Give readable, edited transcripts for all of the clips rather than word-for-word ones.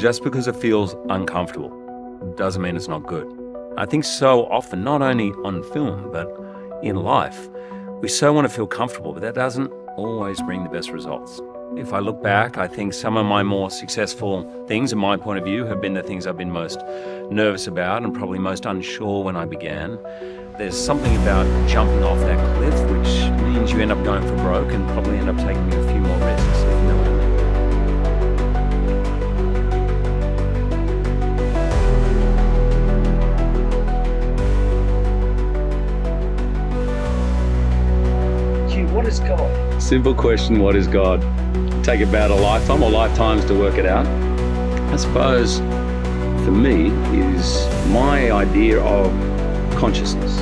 just because it feels uncomfortable doesn't mean it's not good. I think so often, not only on film, but in life, we so want to feel comfortable, but that doesn't always bring the best results. If I look back, I think some of my more successful things, in my point of view, have been the things I've been most nervous about and probably most unsure when I began. There's something about jumping off that cliff, which means you end up going for broke and probably end up taking a few more risks, if you know what I mean. What is God? Simple question, what is God? Take about a lifetime or lifetimes to work it out. I suppose for me is my idea of consciousness.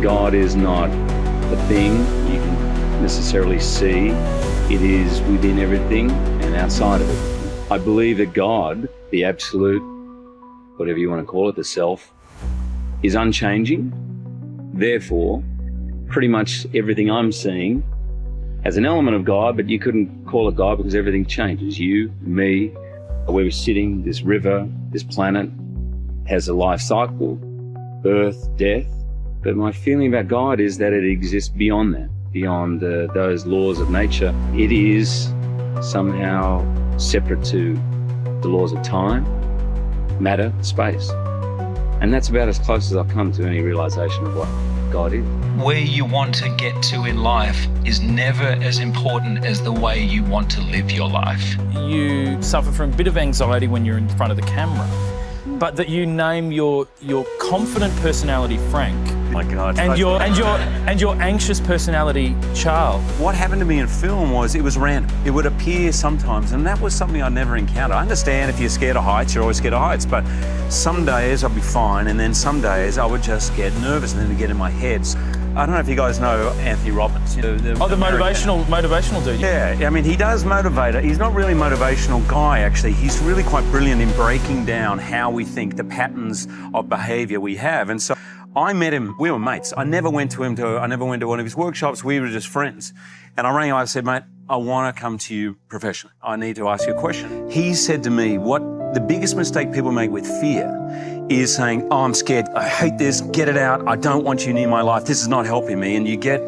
God is not a thing you can necessarily see. It is within everything and outside of it. I believe that God, the absolute, whatever you want to call it, the self, is unchanging. Therefore, pretty much everything I'm seeing has an element of God, but you couldn't call it God because everything changes. You, me, where we're sitting, this river, this planet has a life cycle, birth, death. But my feeling about God is that it exists beyond that, beyond those laws of nature. It is somehow separate to the laws of time, matter, space. And that's about as close as I've come to any realization of what God is. Where you want to get to in life is never as important as the way you want to live your life. You suffer from a bit of anxiety when you're in front of the camera, but that you name your confident personality Frank. My God. And your anxious personality Charles. What happened to me in film was it was random. It would appear sometimes, and that was something I'd never encountered. I understand if you're scared of heights, you're always scared of heights, but some days I'll be fine, and then some days I would just get nervous and then it'd get in my head. I don't know if you guys know Anthony Robbins. The motivational dude. Yeah, I mean, he does motivate. He's not really a motivational guy, actually. He's really quite brilliant in breaking down how we think, the patterns of behavior we have. And so I met him, we were mates. I never went to one of his workshops. We were just friends. And I rang him, I said, mate, I want to come to you professionally. I need to ask you a question. He said to me, what the biggest mistake people make with fear is saying, oh, I'm scared, I hate this, get it out, I don't want you near my life, this is not helping me. And you get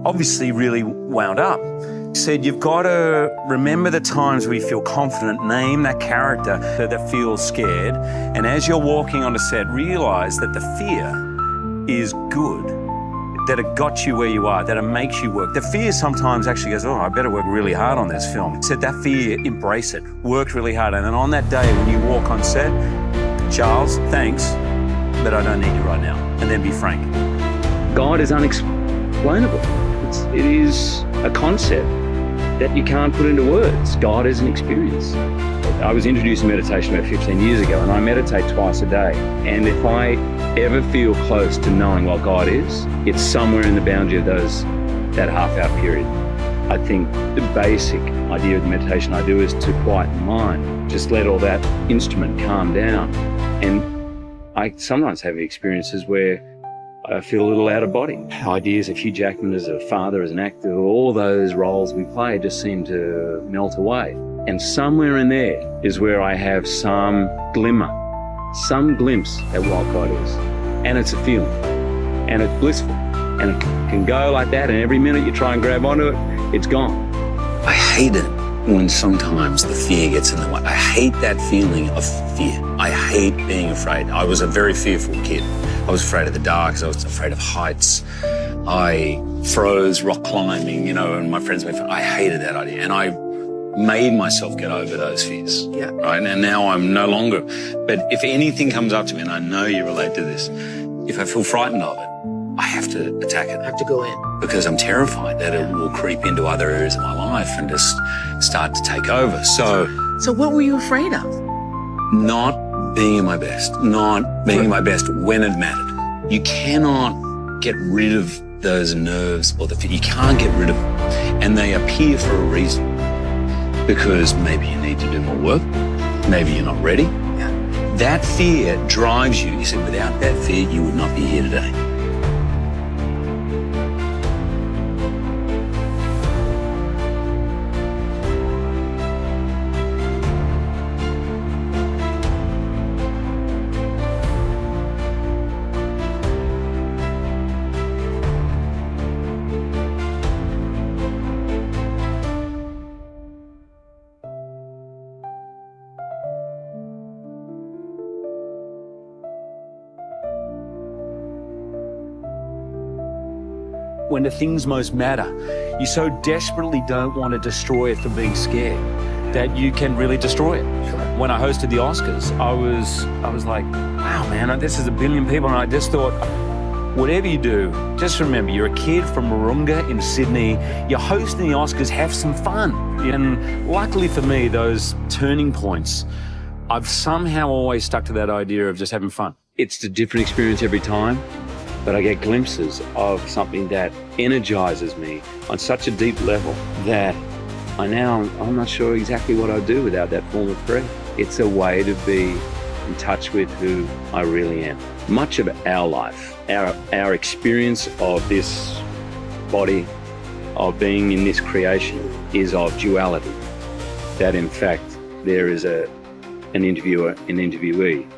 obviously really wound up. He said, you've got to remember the times where you feel confident, name that character that feels scared. And as you're walking on the set, realize that the fear is good, that it got you where you are, that it makes you work. The fear sometimes actually goes, oh, I better work really hard on this film. He said that fear, embrace it, work really hard. And then on that day when you walk on set, Charles, thanks, but I don't need you right now. And then be frank. God is unexplainable. It is a concept that you can't put into words. God is an experience. I was introduced to meditation about 15 years ago, and I meditate twice a day. And if I ever feel close to knowing what God is, it's somewhere in the boundary of that half-hour period. I think the basic idea of the meditation I do is to quiet the mind, just let all that instrument calm down. And I sometimes have experiences where I feel a little out of body. Ideas of Hugh Jackman as a father, as an actor, all those roles we play just seem to melt away. And somewhere in there is where I have some glimmer, some glimpse at what God is. And it's a feeling, and it's blissful. And it can go like that, and every minute you try and grab onto it, it's gone. I hate it when sometimes the fear gets in the way. I hate that feeling of fear. I hate being afraid. I was a very fearful kid. I was afraid of the dark, I was afraid of heights. I froze rock climbing, and my friends made fun. I hated that idea, and I made myself get over those fears. Yeah. Right, and now I'm no longer. But if anything comes up to me, and I know you relate to this, if I feel frightened of it, I have to attack it. I have to go in. Because I'm terrified that it will creep into other areas of my life and just start to take over. So what were you afraid of? not being my best, not being my best when it mattered. You cannot get rid of those nerves or the fear. You can't get rid of them. And they appear for a reason. Because maybe you need to do more work. Maybe you're not ready. Yeah. That fear drives you. You said without that fear, you would not be here today. when the things most matter, you so desperately don't want to destroy it for being scared that you can really destroy it. When I hosted the Oscars, I was like, wow, man, this is a billion people. And I just thought, whatever you do, just remember, you're a kid from Moorooga in Sydney. You're hosting the Oscars, have some fun. And luckily for me, those turning points, I've somehow always stuck to that idea of just having fun. It's a different experience every time, but I get glimpses of something that energizes me on such a deep level that I'm not sure exactly what I'd do without that form of prayer. It's a way to be in touch with who I really am. Much of our life, our experience of this body, of being in this creation, is of duality. That in fact, there is an interviewer, an interviewee.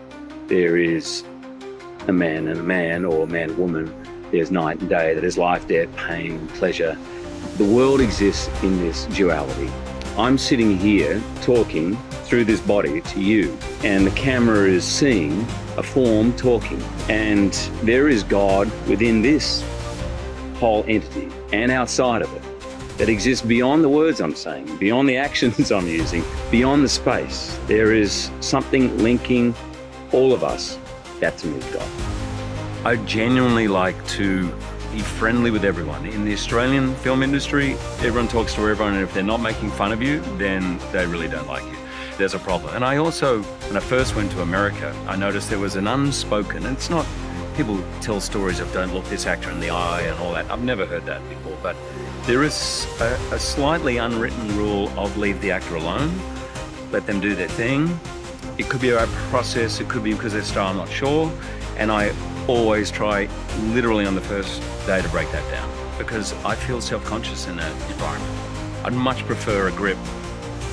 There is a man and a man, or a man and woman. There's night and day. There's life, death, pain, pleasure. The world exists in this duality. I'm sitting here talking through this body to you, and the camera is seeing a form talking, and there is God within this whole entity and outside of it that exists beyond the words I'm saying, beyond the actions I'm using, beyond the space. There is something linking all of us. That to me is God. I genuinely like to be friendly with everyone. In the Australian film industry, everyone talks to everyone, and if they're not making fun of you, then they really don't like you. There's a problem. And I also, when I first went to America, I noticed there was an unspoken, and it's not, people tell stories of don't look this actor in the eye and all that. I've never heard that before, but there is a slightly unwritten rule of leave the actor alone, let them do their thing. It could be a process, it could be because they're star, I'm not sure. And I always try literally on the first day to break that down, because I feel self-conscious in that environment. I'd much prefer a grip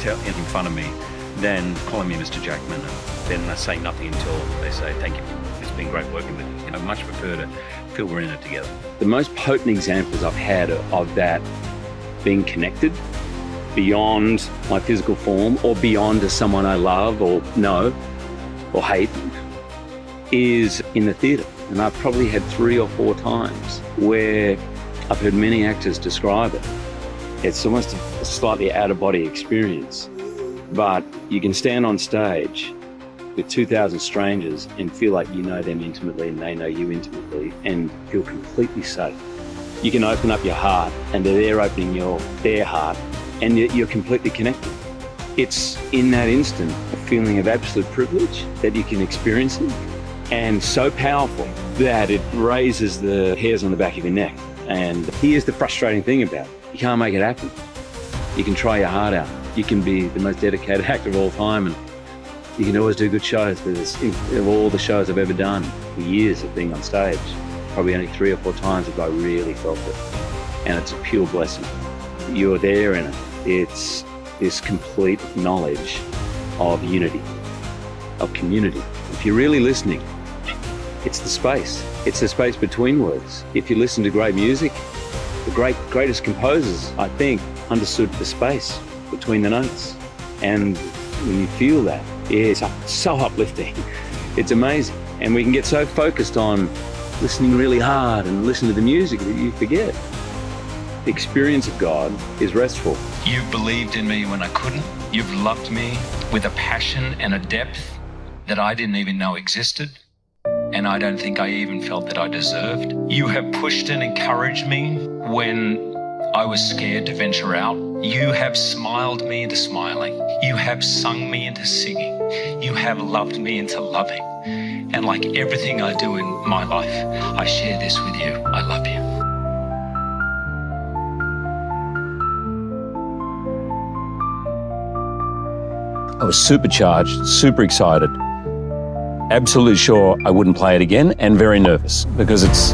in front of me than calling me Mr. Jackman and then saying nothing until they say, thank you, it's been great working with you. I much prefer to feel we're in it together. The most potent examples I've had of that being connected beyond my physical form or beyond to someone I love or know or hate is in the theatre. And I've probably had 3 or 4 times where I've heard many actors describe it. It's almost a slightly out-of-body experience, but you can stand on stage with 2,000 strangers and feel like you know them intimately and they know you intimately and feel completely safe. You can open up your heart and they're opening their heart and you're completely connected. It's in that instant a feeling of absolute privilege that you can experience it, and so powerful that it raises the hairs on the back of your neck. And here's the frustrating thing about it. You can't make it happen. You can try your heart out. You can be the most dedicated actor of all time, and you can always do good shows, but of all the shows I've ever done for years of being on stage, probably only 3 or 4 times have I really felt it. And it's a pure blessing. You're there in it. It's this complete knowledge of unity, of community. If you're really listening, it's the space. It's the space between words. If you listen to great music, the greatest composers, I think, understood the space between the notes. And when you feel that, it's so uplifting. It's amazing. And we can get so focused on listening really hard and listening to the music that you forget. The experience of God is restful. You've believed in me when I couldn't. You've loved me with a passion and a depth that I didn't even know existed. And I don't think I even felt that I deserved. You have pushed and encouraged me when I was scared to venture out. You have smiled me into smiling. You have sung me into singing. You have loved me into loving. And like everything I do in my life, I share this with you. I love you. I was supercharged, super excited, absolutely sure I wouldn't play it again, and very nervous because it's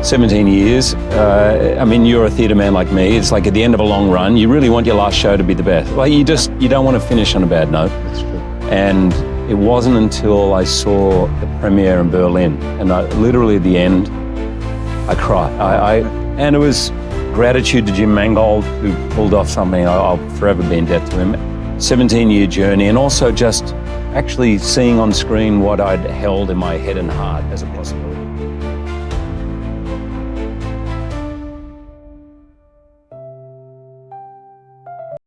17 years. I mean, you're a theatre man like me. It's like at the end of a long run, you really want your last show to be the best. Like you don't want to finish on a bad note. That's true. And it wasn't until I saw the premiere in Berlin, and literally at the end, I cried. And it was gratitude to Jim Mangold, who pulled off something I'll forever be in debt to him. 17-year journey, and also just actually seeing on screen what I'd held in my head and heart as a possibility.